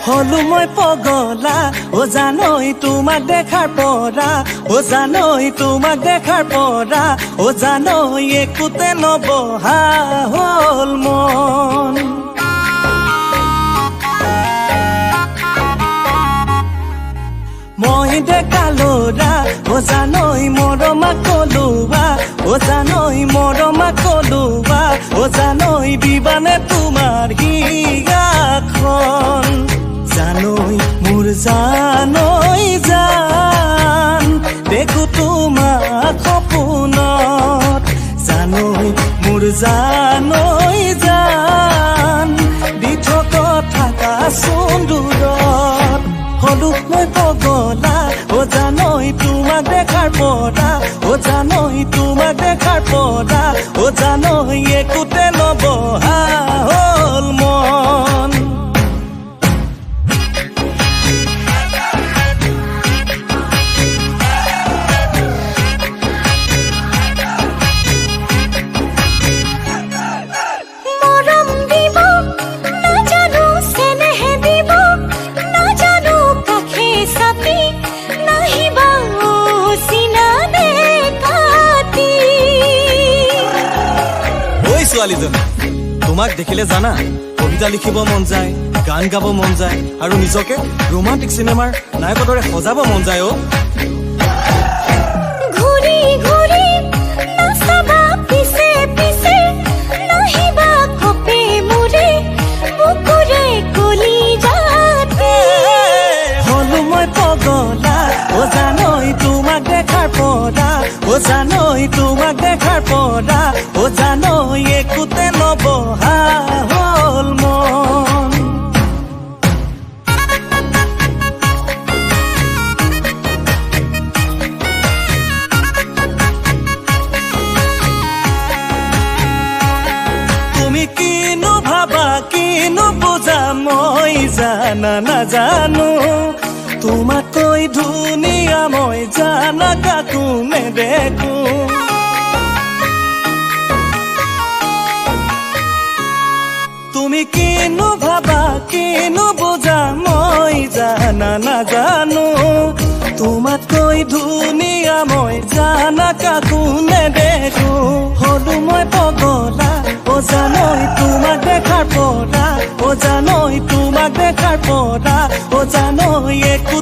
হলো মই পগলা ও জানই তোমাক দেখাৰ পৰা ও জানই তোমাক দেখাৰ পৰা ও জানই একোতে নবহা হল মন মই ডেকা ল'ৰা ও জানই মৰমা কলোৱা ও জানই মৰমা কলোৱা ও জানই দিবানে তোমাৰ হিয়াখন জানই মোৰ জানই জান দেখো তোমাক সপোনত জানই মোৰ জানই জান দি থকা সুন্দৰত হলো মই পগলা ও জানই তোমাক দেখাৰ পৰা ও জানই তোমাক দেখাৰ পৰা ও জানই একোতে নবহা হল মন ছোৱালীজনী তোমাক দেখিলে জানা কবিতা লিখিব মন যায় গান গাব মন যায় আৰু নিজকে ৰোমান্টিক চিনেমাৰ নায়কৰ দৰে সজাব মন যায় অ ঘূৰি ঘূৰি নাচাবা পিছে পিছে নাহিবা কপে মুৰে বুকুৰে কলি যাতে হলো মই পগলা ও জানই তোমাক দেখাৰ পৰা ও জানই তোমাক দেখাৰ পৰা ও জানই একোতে নবহা হল মন তুমি কিনো ভাবা কিনো বুজা মই জানা নাজানো তোমাতকৈ ধুনীয়া মই জানা কাকো নেদেখো তুমি কিনো ভাবা কিনো বুজা মই জানা নাজানো তোমাতকৈ ধুনীয়া মই জানা কাকো নেদেখো হলো মই পগলা ও জানই তোমাক দেখাৰ পৰা ও জানই তোমাক দেখাৰ পৰা ও জানই একো